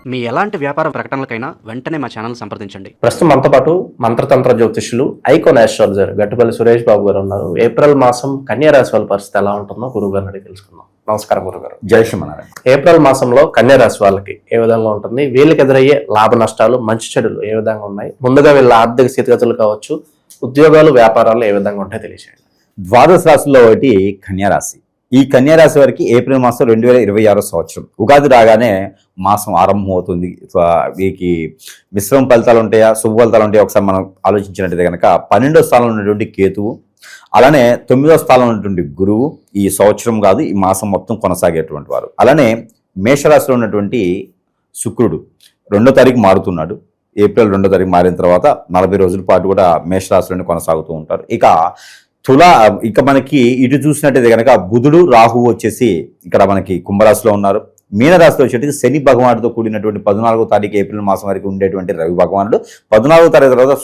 మీ ఎలాంటి వ్యాపార ప్రకటనలకైనా వెంటనే మా ఛానల్ సంప్రదించండి. ప్రస్తుతం మనతో పాటు మంత్రతంత్ర జ్యోతిష్యులు ఐకాన్ ఆస్ట్రాలజర్ గట్టుపల్లి సురేష్ బాబు గారు ఉన్నారు. ఏప్రిల్ మాసం కన్యా రాశి వాళ్ళ పరిస్థితి ఎలా ఉంటుందో గురువు గారిని అడిగి తెలుసుకుందాం. నమస్కారం గురుగారు. జై శ్రీమన్నారాయణ. ఏప్రిల్ మాసంలో కన్యా రాశి వాళ్ళకి ఏ విధంగా ఉంటుంది, వీళ్ళకి ఎదురయ్యే లాభ నష్టాలు మంచి చెడులు ఏ విధంగా ఉన్నాయి, ముందుగా వీళ్ళ ఆర్థిక స్థితిగతులు కావచ్చు, ఉద్యోగాలు వ్యాపారాలు ఏ విధంగా ఉంటాయో తెలియజేయండి. ద్వాదశ రాశుల్లో ఒకటి కన్యారాశి. ఈ కన్యారాశి వారికి ఏప్రిల్ మాసం 2026 సంవత్సరం ఉగాది రాగానే మాసం ఆరంభం అవుతుంది. వీరికి మిశ్రమ ఫలితాలు ఉంటాయా, శుభ ఫలితాలు ఉంటాయా ఒకసారి మనం ఆలోచించినట్టయితే కనుక 12వ స్థానంలో ఉన్నటువంటి కేతువు, అలానే 9వ స్థానంలో ఉన్నటువంటి గురువు ఈ సంవత్సరం కాదు ఈ మాసం మొత్తం కొనసాగేటువంటి వారు. అలానే మేషరాశిలో ఉన్నటువంటి శుక్రుడు 2వ తారీఖు మారుతున్నాడు. ఏప్రిల్ 2వ తారీఖు మారిన తర్వాత 40 రోజుల పాటు కూడా మేషరాశిలోనే కొనసాగుతూ ఉంటారు. ఇక మనకి ఇటు చూసినట్టయితే కనుక బుధుడు రాహువు వచ్చేసి ఇక్కడ మనకి కుంభరాశిలో ఉన్నారు. మీనరాశిలో వచ్చేసి శని భగవానుడితో కూడినటువంటి 14వ తారీఖు ఏప్రిల్ మాసం వరకు ఉండేటువంటి రవి భగవానుడు 14వ తారీఖు తర్వాత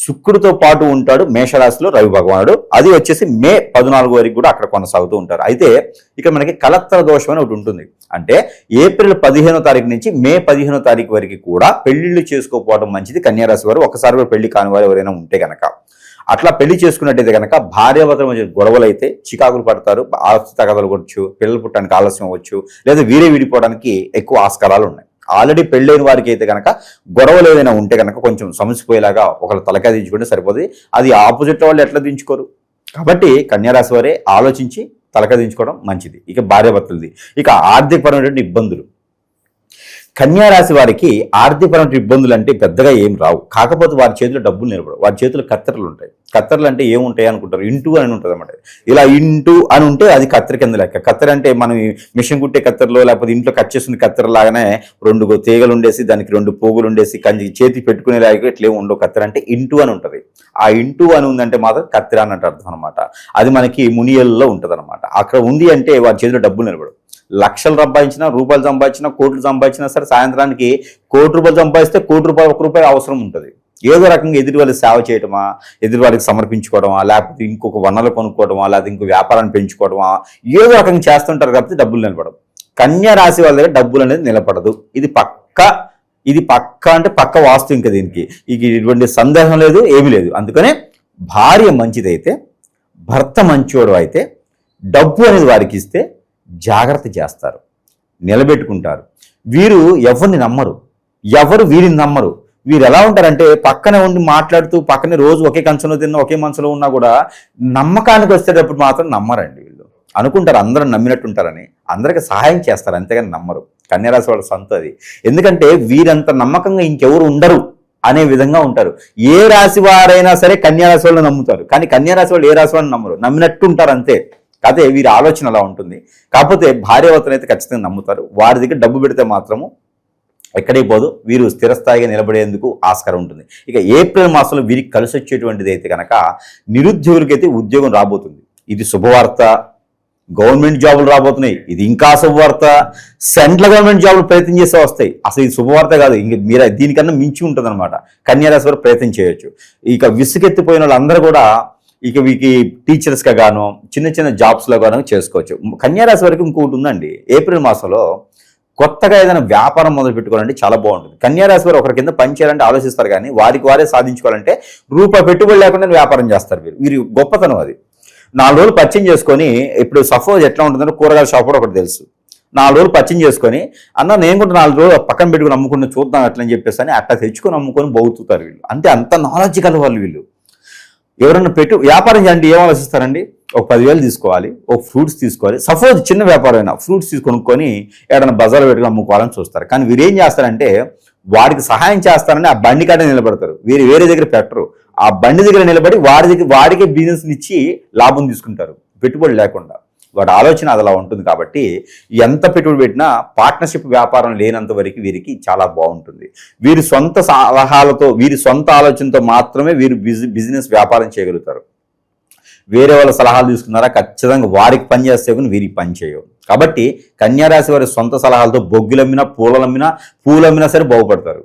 శుక్రుడితో పాటు ఉంటాడు మేషరాశిలో రవి భగవానుడు. అది వచ్చేసి మే 14 వరకు కూడా అక్కడ కొనసాగుతూ ఉంటారు. అయితే ఇక్కడ మనకి కలత్ర దోషం అని ఒకటి ఉంటుంది. అంటే ఏప్రిల్ 15వ తారీఖు నుంచి మే 15వ తారీఖు వరకు కూడా పెళ్లిళ్ళు చేసుకోకపోవడం మంచిది. కన్యారాశి వారు ఒకసారి పెళ్లి కాని వారు ఎవరైనా ఉంటే కనుక అట్లా పెళ్లి చేసుకున్నట్టయితే కనుక భార్యాభర్తల మధ్య గొడవలు అయితే చికాకులు పడతారు, ఆస్తి తగదలు కొట్టచ్చు, పిల్లలు పుట్టడానికి ఆలస్యం అవ్వచ్చు, లేదా వీరే విడిపోవడానికి ఎక్కువ ఆస్కారాలు ఉన్నాయి. ఆల్రెడీ పెళ్ళైన వారికి అయితే కనుక గొడవలు ఏదైనా ఉంటే కనుక కొంచెం సమసిపోయేలాగా ఒకళ్ళు తలకాయ దించుకుంటే సరిపోతుంది. అది ఆపోజిట్ వాళ్ళు ఎట్లా దించుకోరు. కాబట్టి కన్యారాశి వారే ఆలోచించి తలకాయ దించుకోవడం మంచిది. ఇక భార్యాభర్తలది. ఇక ఆర్థికపరమైనటువంటి ఇబ్బందులు. కన్యారాశి వారికి ఆర్థికపరమైన ఇబ్బందులు అంటే పెద్దగా ఏం రావు. కాకపోతే వారి చేతిలో డబ్బులు నిలబడవు. వారి చేతిలో కత్తెరలు ఉంటాయి. కత్తెరలు అంటే ఏముంటాయి అనుకుంటారు, ఇంటూ అని ఉంటుంది అన్నమాట. ఇలా ఇంటూ అని ఉంటే అది కత్తెర కింద లెక్క. కత్తెర అంటే మనం మిషన్ కుట్టే కత్తెరలో లేకపోతే ఇంట్లో కట్ చేసిన కత్తెర లాగానే 2 తీగలు ఉండేసి దానికి 2 పోగులు ఉండేసి చేతి పెట్టుకునేలాగా ఇట్లా ఉండవు. కత్తెర అంటే ఇంటూ అని ఉంటుంది. ఆ ఇంటూ అని ఉందంటే మాత్రం కత్తెర అన్నట్టు అర్థం అనమాట. అది మనకి మునియల్లో ఉంటుంది అనమాట. అక్కడ ఉంది అంటే వారి చేతిలో డబ్బులు నిలబడవు. లక్షలు సంపాదించినా, రూపాయలు సంపాదించినా, కోట్లు సంపాదించినా సరే సాయంత్రానికి ₹1,00,00,000 సంపాదిస్తే ₹1,00,00,000 అవసరం ఉంటుంది. ఏదో రకంగా ఎదుటి వాళ్ళకి సేవ చేయటమా, ఎదుటి వాళ్ళకి సమర్పించుకోవడమా, లేకపోతే ఇంకొక వనరులు కొనుక్కోవడమా, లేకపోతే ఇంకో వ్యాపారాన్ని పెంచుకోవడమా, ఏదో రకంగా చేస్తుంటారు కాబట్టి డబ్బులు నిలబడవు. కన్యా రాశి వాళ్ళ దగ్గర డబ్బులు అనేది నిలబడదు. ఇది పక్క అంటే పక్క వాస్తు. ఇంకా దీనికి ఇటువంటి సందేహం లేదు, ఏమీ లేదు. అందుకనే భార్య మంచిదైతే, భర్త మంచోడు అయితే డబ్బు అనేది వారికి ఇస్తే జాగ్రత్త చేస్తారు, నిలబెట్టుకుంటారు. వీరు ఎవరిని నమ్మరు, ఎవరు వీరిని నమ్మరు. వీరు ఎలా ఉంటారంటే పక్కనే ఉండి మాట్లాడుతూ పక్కనే రోజు ఒకే కంచంలో తిన్న ఒకే మనసులో ఉన్నా కూడా నమ్మకానికి వచ్చేటప్పుడు మాత్రం నమ్మరండి. వీళ్ళు అనుకుంటారు అందరూ నమ్మినట్టుంటారని, అందరికి సహాయం చేస్తారు, అంతేగాని నమ్మరు. కన్యారాశి వాళ్ళ సొంత అది. ఎందుకంటే వీరంత నమ్మకంగా ఇంకెవరు ఉండరు అనే విధంగా ఉంటారు. ఏ రాశి వారైనా సరే కన్యారాశి వాళ్ళు నమ్ముతారు, కానీ కన్యారాశి వాళ్ళు ఏ రాశి వాళ్ళని నమ్మరు, నమ్మినట్టు ఉంటారు అంతే. అదే వీరి ఆలోచన అలా ఉంటుంది. కాకపోతే భార్యాభర్తలు అయితే ఖచ్చితంగా నమ్ముతారు. వారి దగ్గర డబ్బు పెడితే మాత్రము ఎక్కడికి పోదు, వీరు స్థిరస్థాయిగా నిలబడేందుకు ఆస్కారం ఉంటుంది. ఇక ఏప్రిల్ మాసంలో వీరికి కలిసి వచ్చేటువంటిది అయితే కనుక నిరుద్యోగులకైతే ఉద్యోగం రాబోతుంది. ఇది శుభవార్త. గవర్నమెంట్ జాబులు రాబోతున్నాయి. ఇది ఇంకా శుభవార్త. సెంట్రల్ గవర్నమెంట్ జాబులు ప్రయత్నం చేస్తే వస్తాయి. అసలు ఇది శుభవార్త కాదు, ఇంక మీరు దీనికన్నా మించి ఉంటుంది అనమాట. కన్యారాశి వారు ప్రయత్నం చేయొచ్చు. ఇక విసుగెత్తిపోయిన వాళ్ళందరూ కూడా ఇక వీరికి టీచర్స్గా గాను చిన్న చిన్న జాబ్స్లో గాను చేసుకోవచ్చు. కన్యారాశి వరకు ఇంకొకటి ఉందండి. ఏప్రిల్ మాసంలో కొత్తగా ఏదైనా వ్యాపారం మొదలు పెట్టుకోవాలంటే చాలా బాగుంటుంది. కన్యారాశి వారు ఒకరి కింద పని చేయాలంటే ఆలోచిస్తారు, కానీ వారికి వారే సాధించుకోవాలంటే రూపాయి పెట్టుబడి లేకుండా వ్యాపారం చేస్తారు. వీరి గొప్పతనం అది. 4 రోజులు పరిచయం చేసుకొని, ఇప్పుడు సపోజ్ ఎట్లా ఉంటుందంటే కూరగాయల షాప్ కూడా ఒకటి తెలుసు. 4 రోజులు పరిచయం చేసుకొని అన్న నేను కూడా 4 రోజులు పక్కన పెట్టుకుని అమ్ముకుని చూద్దాం అట్లని చెప్పేసి అని అట్లా తెచ్చుకొని అమ్ముకొని బౌతుతారు వీళ్ళు. అంత నాలెడ్జ్ కల వాళ్ళు వీళ్ళు. ఎవరన్నా వ్యాపారం చేయాలంటే ఏం ఆలోచిస్తారండి? ఒక 10,000 తీసుకోవాలి, ఒక ఫ్రూట్స్ తీసుకోవాలి. సపోజ్ చిన్న వ్యాపారం అయినా ఫ్రూట్స్ తీసుకొనుక్కొని ఏదైనా బజార్లో పెట్టుకుని అమ్ముకోవాలని చూస్తారు. కానీ వీరు ఏం చేస్తారంటే వారికి సహాయం చేస్తారని ఆ బండి కాడే నిలబడతారు. వీరు వేరే దగ్గర పెట్టరు. ఆ బండి దగ్గర నిలబడి వాడికే బిజినెస్ ఇచ్చి లాభం తీసుకుంటారు, పెట్టుబడి లేకుండా. వాటి ఆలోచన అదలా ఉంటుంది. కాబట్టి ఎంత పెట్టుబడి పెట్టినా పార్ట్నర్షిప్ వ్యాపారం లేనంత వరకు వీరికి చాలా బాగుంటుంది. వీరి సొంత సలహాలతో, వీరి సొంత ఆలోచనతో మాత్రమే వీరు బిజినెస్ వ్యాపారం చేయగలుగుతారు. వేరే వాళ్ళ సలహాలు తీసుకున్నారా ఖచ్చితంగా వారికి పని చేస్తే కానీ వీరికి పని చేయవు. కాబట్టి కన్యారాశి వారి సొంత సలహాలతో బొగ్గులమ్మినా, పూలమ్మినా సరే బాగుపడతారు.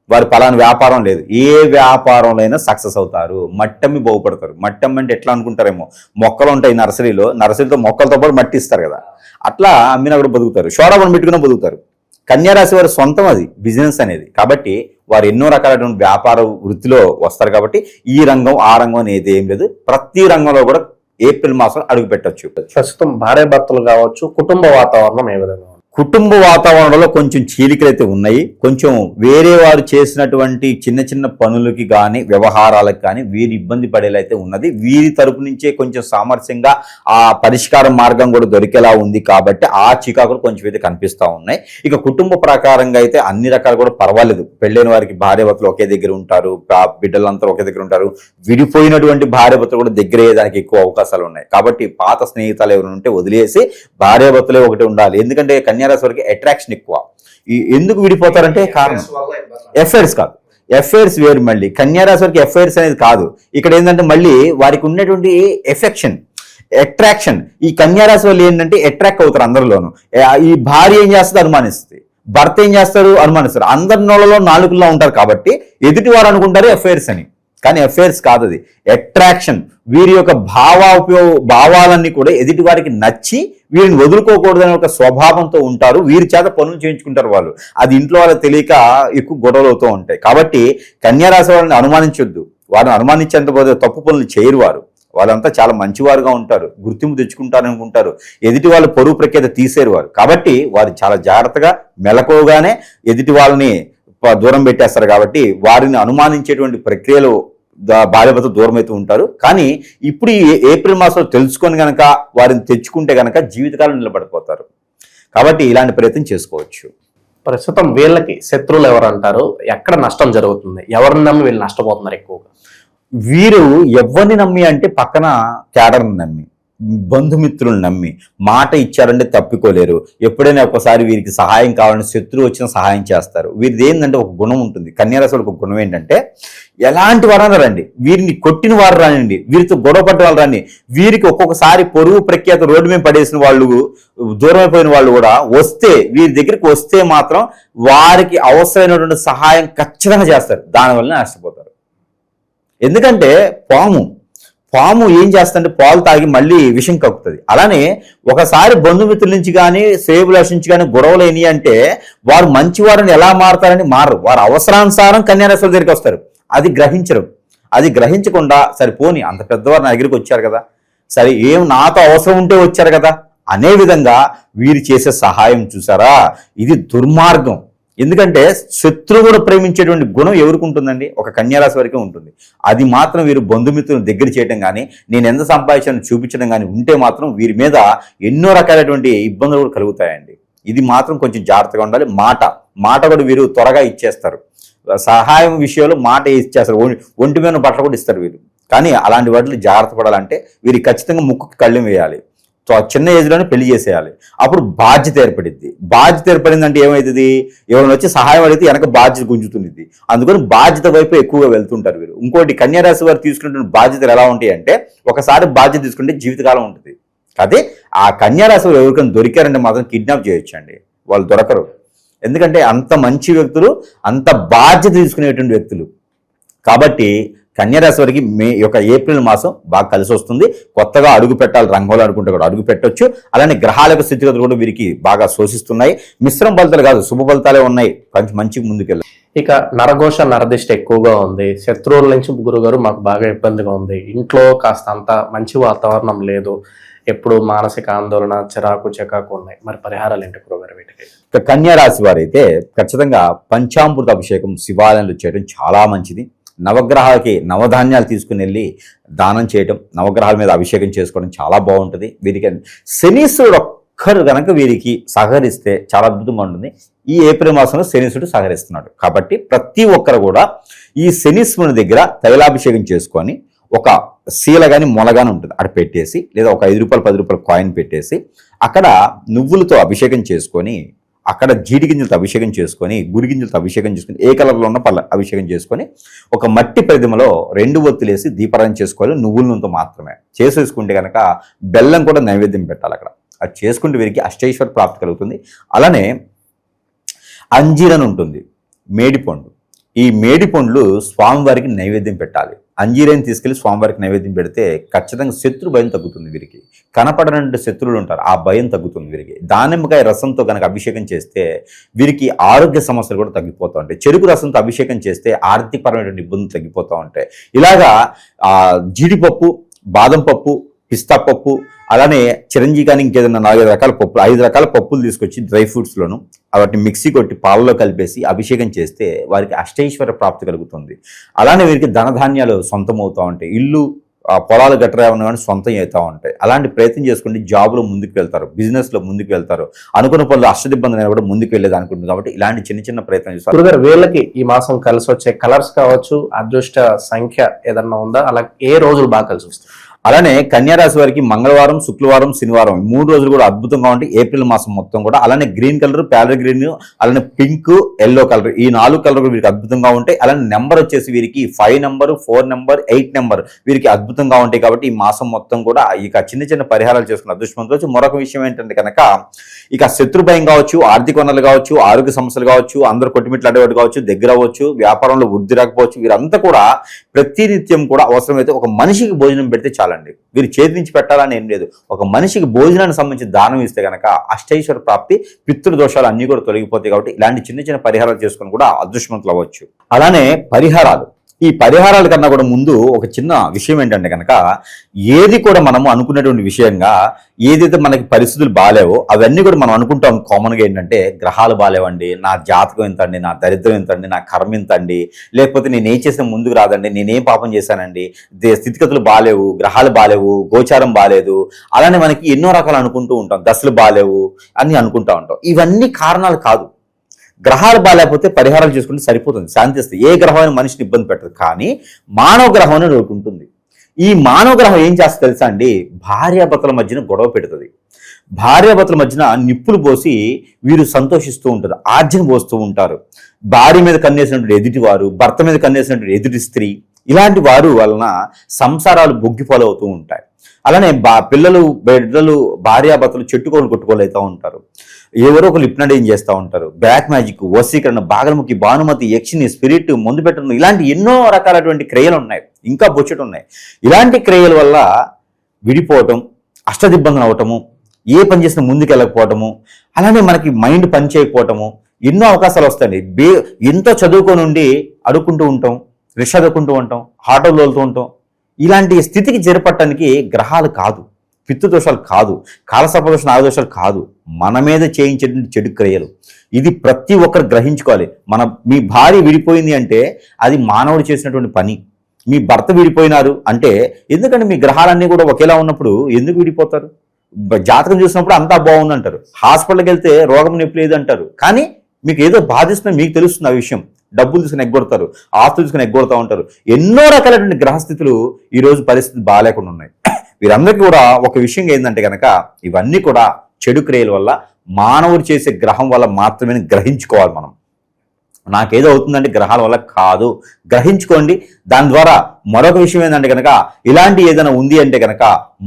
వారి పలానా వ్యాపారం లేదు, ఏ వ్యాపారంలో అయినా సక్సెస్ అవుతారు. మట్టమ్మి బాగుపడతారు. మట్టమ్మి అంటే ఎట్లా అనుకుంటారేమో, మొక్కలు ఉంటాయి నర్సరీతో మొక్కలతో పాటు మట్టి ఇస్తారు కదా, అట్లా అమ్మినా కూడా బతుకుతారు. షోడాబన్ పెట్టుకున్నా బతుకుతారు. కన్యా రాశి వారి సొంతం అది బిజినెస్ అనేది. కాబట్టి వారు ఎన్నో రకాలైన వ్యాపార వృత్తిలో వస్తారు. కాబట్టి ఈ రంగం ఆ రంగం అనేది ఏం లేదు. ప్రతి రంగంలో కూడా ఏప్రిల్ మాసం అడుగు పెట్టచ్చు. ప్రస్తుతం భార్య భర్తలు కావచ్చు, కుటుంబ వాతావరణం ఏ విధంగా ఉంది? కుటుంబ వాతావరణంలో కొంచెం చీలికలు అయితే ఉన్నాయి. కొంచెం వేరే వారు చేసినటువంటి చిన్న చిన్న పనులకి కానీ వ్యవహారాలకు కానీ వీరి ఇబ్బంది పడేలా అయితే ఉన్నది. వీరి తరపు నుంచే కొంచెం సామర్థ్యంగా ఆ పరిష్కార మార్గం కూడా దొరికేలా ఉంది. కాబట్టి ఆ చికాకులు కొంచెం అయితే కనిపిస్తూ ఉన్నాయి. ఇక కుటుంబ ప్రకారంగా అయితే అన్ని రకాలు కూడా పర్వాలేదు. పెళ్ళైన వారికి భార్యాభర్తలు ఒకే దగ్గర ఉంటారు, బిడ్డలంతా ఒకే దగ్గర ఉంటారు. విడిపోయినటువంటి భార్యాభర్తలు కూడా దగ్గర అయ్యేదానికి ఎక్కువ అవకాశాలు ఉన్నాయి. కాబట్టి పాత స్నేహితులు ఎవరు ఉంటే వదిలేసి భార్యాభర్తలే ఒకటి ఉండాలి. ఎందుకంటే కన్యారాశి వారికి అట్రాక్షన్ ఎక్కువ. ఎందుకు విడిపోతారంటే కారణం ఎఫైర్స్ కాదు. ఎఫైర్స్ వేరు. మళ్ళీ కన్యారాశి వారికి ఎఫైర్స్ అనేది కాదు. ఇక్కడ ఏంటంటే మళ్ళీ వారికి ఉన్నటువంటి ఎఫెక్షన్, అట్రాక్షన్. ఈ కన్యారాశి వాళ్ళు ఏంటంటే అట్రాక్ట్ అవుతారు అందరిలోనూ. ఈ భార్య ఏం చేస్తుంది అనుమానిస్తుంది, భర్త ఏం చేస్తారు అనుమానిస్తారు. అందరి నోళ్ళలో నాలుగులో ఉంటారు. కాబట్టి ఎదుటి వారు అనుకుంటారు ఎఫైర్స్ అని. కానీ అఫైర్స్ కాదు, అది అట్రాక్షన్. వీరి యొక్క భావాలన్నీ కూడా ఎదుటి వారికి నచ్చి వీరిని వదులుకోకూడదనే ఒక స్వభావంతో ఉంటారు. వీరి చేత పనులు చేయించుకుంటారు వాళ్ళు. అది ఇంట్లో వాళ్ళకి తెలియక ఎక్కువ గొడవలు అవుతూ ఉంటాయి. కాబట్టి కన్యారాశి వారిని అనుమానించొద్దు. వారిని అనుమానించేంత పోతే తప్పు పనులు చేయరు. వాళ్ళంతా చాలా మంచివారుగా ఉంటారు, గుర్తింపు తెచ్చుకుంటారనుకుంటారు. ఎదుటి వాళ్ళు పరువు ప్రఖ్యాత తీసేరు వారు. కాబట్టి వారు చాలా జాగ్రత్తగా మెలకువగానే ఎదుటి వాళ్ళని దూరం పెట్టేస్తారు. కాబట్టి వారిని అనుమానించేటువంటి ప్రక్రియలో భార్యభర్త దూరం అవుతూ ఉంటారు. కానీ ఇప్పుడు ఈ ఏప్రిల్ మాసంలో తెలుసుకొని గనక వారిని తెచ్చుకుంటే గనక జీవితకాలం నిలబడిపోతారు. కాబట్టి ఇలాంటి ప్రయత్నం చేసుకోవచ్చు. ప్రస్తుతం వీళ్ళకి శత్రువులు ఎవరు అంటారు? ఎక్కడ నష్టం జరుగుతుంది? ఎవరిని నమ్మి వీళ్ళు నష్టపోతున్నారు ఎక్కువగా? వీరు ఎవరిని నమ్మి అంటే పక్కన క్యాడర్ని నమ్మి, బంధుమిత్రులను నమ్మి. మాట ఇచ్చారంటే తప్పుకోలేరు. ఎప్పుడైనా ఒకసారి వీరికి సహాయం కావాలని శత్రువు వచ్చిన సహాయం చేస్తారు. వీరిది ఏంటంటే ఒక గుణం ఉంటుంది. కన్యారాశి వాళ్ళకి ఒక గుణం ఏంటంటే ఎలాంటి వారైనా రండి, వీరిని కొట్టిన వారు రానండి, వీరితో గొడవ పడ్డ వాళ్ళు రండి, వీరికి ఒక్కొక్కసారి పొరుగు ప్రఖ్యాత రోడ్డు మీద పడేసిన వాళ్ళు, దూరమైపోయిన వాళ్ళు కూడా వస్తే వీరి దగ్గరికి వస్తే మాత్రం వారికి అవసరమైనటువంటి సహాయం ఖచ్చితంగా చేస్తారు. దానివల్ల నష్టపోతారు. ఎందుకంటే పాము ఏం చేస్తుందంటే పాలు తాగి మళ్ళీ విషం కక్కుతుంది. అలానే ఒకసారి బంధుమిత్రుల నుంచి కానీ సేవల నుంచి కానీ గొడవలు అయినాయి అంటే వారు మంచివారిని ఎలా మారతారని మారరు. వారు అవసరానుసారం కన్యారాశి దగ్గరికి వస్తారు. అది గ్రహించరు. అది గ్రహించకుండా సరిపోని అంత పెద్దవారు నా దగ్గరికి వచ్చారు కదా, సరే ఏం నాతో అవసరం ఉంటే వచ్చారు కదా అనే విధంగా వీరు చేసే సహాయం చూసారా, ఇది దుర్మార్గం. ఎందుకంటే శత్రువును ప్రేమించేటువంటి గుణం ఎవరికి ఉంటుందండి? ఒక కన్యారాశి వరకే ఉంటుంది. అది మాత్రం వీరు బంధుమిత్రులను దగ్గర చేయడం కానీ, నేను ఎంత సంపాదించాను చూపించడం కానీ ఉంటే మాత్రం వీరి మీద ఎన్నో రకాలైనటువంటి ఇబ్బందులు కూడా కలుగుతాయండి. ఇది మాత్రం కొంచెం జాగ్రత్తగా ఉండాలి. మాట కూడా వీరు త్వరగా ఇచ్చేస్తారు. సహాయం విషయంలో మాట ఇచ్చేస్తారు. ఒంటి మీద బట్టలు కూడా ఇస్తారు వీరు. కానీ అలాంటి వాటిలో జాగ్రత్త పడాలంటే వీరికి ఖచ్చితంగా ముక్కుకి కళ్ళెం వేయాలి. చిన్న ఏజ్లోనే పెళ్లి చేసేయాలి. అప్పుడు బాధ్యత ఏర్పడింది. బాధ్యత ఏర్పడిందంటే ఏమవుతుంది? ఎవరైనా వచ్చి సహాయం అడిగితే వెనక బాధ్యత గుంజుతుంది. అందుకని బాధ్యత వైపు ఎక్కువగా వెళ్తుంటారు వీరు. ఇంకోటి కన్యారాశి వారు తీసుకున్నటువంటి బాధ్యతలు ఎలా ఉంటాయి అంటే ఒకసారి బాధ్యత తీసుకుంటే జీవితకాలం ఉంటుంది. అదే ఆ కన్యారాశి వారు ఎవరికైనా దొరికారంటే మాత్రం కిడ్నాప్ చేయొచ్చండి. వాళ్ళు దొరకరు. ఎందుకంటే అంత మంచి వ్యక్తులు, అంత బాధ్యత తీసుకునేటువంటి వ్యక్తులు. కాబట్టి కన్యారాశి వారికి ఏప్రిల్ మాసం బాగా కలిసి వస్తుంది. కొత్తగా అడుగు పెట్టాలి రంగంలో అనుకుంటే కూడా అడుగు పెట్టొచ్చు. అలానే గ్రహాల యొక్క స్థితిగతులు కూడా వీరికి బాగా శోషిస్తున్నాయి. మిశ్రమ ఫలితాలు కాదు, శుభ ఫలితాలే ఉన్నాయి. కొంచెం మంచిగా ముందుకెళ్ళాలి. ఇక నరఘోష నరదిష్ట ఎక్కువగా ఉంది. శత్రువుల నుంచి గురుగారు మాకు బాగా ఇబ్బందిగా ఉంది. ఇంట్లో కాస్త అంత మంచి వాతావరణం లేదు. ఎప్పుడు మానసిక ఆందోళన, చిరాకు చెకాకు ఉన్నాయి. మరి పరిహారాలు ఏంటి గురుగారు వీటికి? ఇక కన్యారాశి వారైతే ఖచ్చితంగా పంచామృత అభిషేకం శివాలయంలో చేయడం చాలా మంచిది. నవగ్రహాలకి నవధాన్యాలు తీసుకుని వెళ్ళి దానం చేయటం, నవగ్రహాల మీద అభిషేకం చేసుకోవడం చాలా బాగుంటుంది. వీరికి శనీశ్వరుడు ఒక్కరు కనుక వీరికి సహకరిస్తే చాలా అద్భుతంగా ఉంటుంది. ఈ ఏప్రిల్ మాసంలో శనీశ్వరుడు సహకరిస్తున్నాడు. కాబట్టి ప్రతి ఒక్కరు కూడా ఈ శనీశ్వరుని దగ్గర తైలాభిషేకం చేసుకొని ఒక శీల కానీ మొల కానీ ఉంటుంది అక్కడ పెట్టేసి, లేదా ఒక 5 రూపాయలు 10 రూపాయలు కాయిన్ పెట్టేసి అక్కడ నువ్వులతో అభిషేకం చేసుకొని, అక్కడ జీడి గింజలతో అభిషేకం చేసుకొని, గుడి గింజలతో అభిషేకం చేసుకొని, ఏ కలర్లో ఉన్న పళ్ళ అభిషేకం చేసుకొని ఒక మట్టి ప్రతిమలో 2 ఒత్తులేసి దీపారాధన చేసుకోవాలి. నువ్వుల నూనెతో మాత్రమే చేసేసుకుంటే కనుక బెల్లం కూడా నైవేద్యం పెట్టాలి అక్కడ. అది చేసుకుంటే వీరికి అష్టైశ్వర ప్రాప్తి కలుగుతుంది. అలానే అంజీరని ఉంటుంది, మేడిపండు, ఈ మేడి పండ్లు స్వామివారికి నైవేద్యం పెట్టాలి. అంజీరాన్ని తీసుకెళ్లి స్వామివారికి నైవేద్యం పెడితే ఖచ్చితంగా శత్రు భయం తగ్గుతుంది. వీరికి కనపడనంటే శత్రువులు ఉంటారు, ఆ భయం తగ్గుతుంది వీరికి. దానిమ్మకాయ రసంతో కనుక అభిషేకం చేస్తే వీరికి ఆరోగ్య సమస్యలు కూడా తగ్గిపోతూ ఉంటాయి. చెరుకు రసంతో అభిషేకం చేస్తే ఆర్థికపరమైనటువంటి ఇబ్బందులు తగ్గిపోతూ ఉంటాయి. ఇలాగా జీడిపప్పు, బాదం పప్పు, పిస్తా పప్పు, అలానే చిరంజీవి కానీ ఇంకేదైనా 4-5 రకాల పప్పులు, 5 రకాల పప్పులు తీసుకొచ్చి డ్రై ఫ్రూట్స్లోను వాటిని మిక్సీ కొట్టి పాలలో కలిపేసి అభిషేకం చేస్తే వారికి అష్టైశ్వర్య ప్రాప్తి కలుగుతుంది. అలానే వీరికి ధనధాన్యాలు సొంతం అవుతూ ఉంటాయి. ఇల్లు, పొలాలు గట్రా ఏమన్నా కానీ సొంతం అవుతూ ఉంటాయి. అలాంటి ప్రయత్నం చేసుకుంటే జాబ్లో ముందుకు వెళ్తారు, బిజినెస్లో ముందుకు వెళ్తారు, అనుకున్న పనులు అష్టదిబ్బంది కూడా ముందుకు వెళ్ళేది అనుకుంటుంది. కాబట్టి ఇలాంటి చిన్న చిన్న ప్రయత్నం చేస్తారు. గురుగారు, వీళ్ళకి ఈ మాసం కలిసి వచ్చే కలర్స్ కావచ్చు, అదృష్ట సంఖ్య ఏదన్నా ఉందా? అలా ఏ రోజులు బాగా కలిసి వస్తాయి? అలానే కన్యారాశి వారికి మంగళవారం, శుక్రవారం, శనివారం 3 రోజులు కూడా అద్భుతంగా ఉంటాయి. ఏప్రిల్ మాసం మొత్తం కూడా అలానే గ్రీన్ కలర్, ప్యాలెట్ గ్రీన్, అలానే పింక్, ఎల్లో కలర్, ఈ 4 కలర్ వీరికి అద్భుతంగా ఉంటాయి. అలానే నెంబర్ వచ్చేసి వీరికి 5 నెంబర్, 4 నెంబర్, 8 నెంబర్ వీరికి అద్భుతంగా ఉంటాయి. కాబట్టి ఈ మాసం మొత్తం కూడా ఇక చిన్న చిన్న పరిహారాలు చేసుకున్న అదృష్టవంతులు. మరొక విషయం ఏంటంటే కనుక ఇక శత్రు భయం కావచ్చు, ఆర్థిక వనరులు కావచ్చు, ఆరోగ్య సమస్యలు కావచ్చు, అందరూ కొట్టుమిట్లాడేవాడు కావచ్చు, దగ్గర అవ్వచ్చు, వ్యాపారంలో వృద్ధి రాకపోవచ్చు, వీరంతా కూడా ప్రతినిత్యం కూడా అవసరమైతే ఒక మనిషికి భోజనం పెడితే చాలండి. వీరు చేతి నుంచి పెట్టాలని ఏం లేదు. ఒక మనిషికి భోజనానికి సంబంధించి దానం ఇస్తే కనుక అష్టైశ్వర ప్రాప్తి, పితృదోషాలు అన్నీ కూడా తొలగిపోతాయి. కాబట్టి ఇలాంటి చిన్న చిన్న పరిహారాలు చేసుకుని కూడా అదృష్టవంతులు అవ్వచ్చు. అలానే పరిహారాలు, ఈ పరిహారాల కన్నా కూడా ముందు ఒక చిన్న విషయం ఏంటంటే కనుక ఏది కూడా మనము అనుకున్నటువంటి విషయంగా ఏదైతే మనకి పరిస్థితులు బాగాలేవో అవన్నీ కూడా మనం అనుకుంటాం కామన్గా. ఏంటంటే గ్రహాలు బాగాలేవండి, నా జాతకం ఎంతండి, నా దరిద్రం ఎంతండి, నా కర్మ ఎంతండి, లేకపోతే నేనేం చేసిన ముందుకు రాదండి, నేనేం పాపం చేశానండి, స్థితిగతులు బాగాలేవు, గ్రహాలు బాగాలేవు, గోచారం బాగాలేదు, అలానే మనకి ఎన్నో రకాలు అనుకుంటూ ఉంటాం. దశలు బాగాలేవు అని అనుకుంటూ ఉంటాం. ఇవన్నీ కారణాలు కాదు. గ్రహాలు బాగాలేకపోతే పరిహారాలు చేసుకుంటే సరిపోతుంది, శాంతిస్తుంది. ఏ గ్రహమైన మనిషిని ఇబ్బంది పెట్టదు. కానీ మానవ గ్రహం అనేది ఒకటి ఉంటుంది. ఈ మానవ గ్రహం ఏం చేస్తుంది తెలుసా అండి? భార్యాభర్తల మధ్యన గొడవ పెడుతుంది. భార్యాభర్తల మధ్యన నిప్పులు పోసి వీరు సంతోషిస్తూ ఉంటారు, ఆర్జన పోస్తూ ఉంటారు. భార్య మీద కన్నేసినటువంటి ఎదుటివారు, భర్త మీద కన్నేసినటువంటి ఎదుటి స్త్రీ, ఇలాంటి వారు వలన సంసారాలు బొగ్గిపోలవుతూ ఉంటాయి. అలానే బిడ్డలు, భార్యాభర్తలు చెట్టుకోలు కొట్టుకోలు అవుతూ ఉంటారు. ఎవరో ఒకరు లిప్నడేం చేస్తూ ఉంటారు. బ్లాక్ మ్యాజిక్, వశీకరణ, బాగలముఖి, భానుమతి, యక్షిని, స్పిరిట్, ముందు పెట్టడం, ఇలాంటి ఎన్నో రకాలటువంటి క్రియలు ఉన్నాయి, ఇంకా బొచ్చట ఉన్నాయి. ఇలాంటి క్రియల వల్ల విడిపోవటం, అష్టదిబ్బందులు అవటము, ఏ పని చేసినా ముందుకు వెళ్ళకపోవటము, అలానే మనకి మైండ్ పని చేయకపోవటము, ఎన్నో అవకాశాలు వస్తాయండి. ఎంతో చదువుకొని ఉండి అడుక్కుంటూ ఉంటాం, రిక్షా దొక్కుంటూ ఉంటాం, ఆటోలు తోలుతూ ఉంటాం. ఇలాంటి స్థితికి చేరపట్టడానికి గ్రహాలు కాదు, పితృదోషాలు కాదు, కాలసర్పదోష నాగదోషాలు కాదు, మన మీద చేయించేటువంటి చెడు క్రియలు. ఇది ప్రతి ఒక్కరు గ్రహించుకోవాలి. మీ భార్య విడిపోయింది అంటే అది మానవుడు చేసినటువంటి పని. మీ భర్త విడిపోయినారు అంటే ఎందుకంటే మీ గ్రహాలన్నీ కూడా ఒకేలా ఉన్నప్పుడు ఎందుకు విడిపోతారు? జాతకం చూసినప్పుడు అంతా బాగుందంటారు, హాస్పిటల్కి వెళ్తే రోగం నొప్పి లేదు అంటారు. కానీ మీకు ఏదో బాధిస్తుందని మీకు తెలుస్తుంది ఆ విషయం. డబ్బులు తీసుకుని ఎగ్గొడతారు, ఆస్తులు తీసుకుని ఎగ్గొడతా ఉంటారు. ఎన్నో రకాలైనటువంటి గ్రహస్థితులు ఈరోజు పరిస్థితి బాగాలేకుండా ఉన్నాయి. వీరందరికీ కూడా ఒక విషయం ఏంటంటే కనుక ఇవన్నీ కూడా చెడు క్రియల వల్ల, మానవుడు చేసే గ్రహం వల్ల మాత్రమే గ్రహించుకోవాలి. మనం నాకేదో అవుతుందంటే గ్రహాల వల్ల కాదు, గ్రహించుకోండి. దాని ద్వారా మరొక విషయం ఏంటంటే కనుక ఇలాంటి ఏదైనా ఉంది అంటే కనుక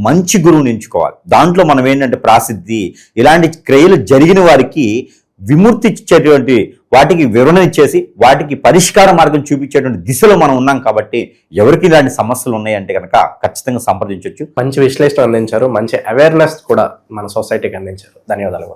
మంచి గురువుని ఎంచుకోవాలి. దాంట్లో మనం ఏంటంటే ప్రాసిద్ధి, ఇలాంటి క్రియలు జరిగిన వారికి విముక్తి ఇచ్చేటువంటి, వాటికి వివరణ ఇచ్చేసి వాటికి పరిష్కార మార్గం చూపించేటువంటి దిశలో మనం ఉన్నాం. కాబట్టి ఎవరికి ఇలాంటి సమస్యలు ఉన్నాయంటే కనుక ఖచ్చితంగా సంప్రదించవచ్చు. మంచి విశ్లేషణ అందించారు, మంచి అవేర్నెస్ కూడా మన సొసైటీకి అందించారు. ధన్యవాదాలు.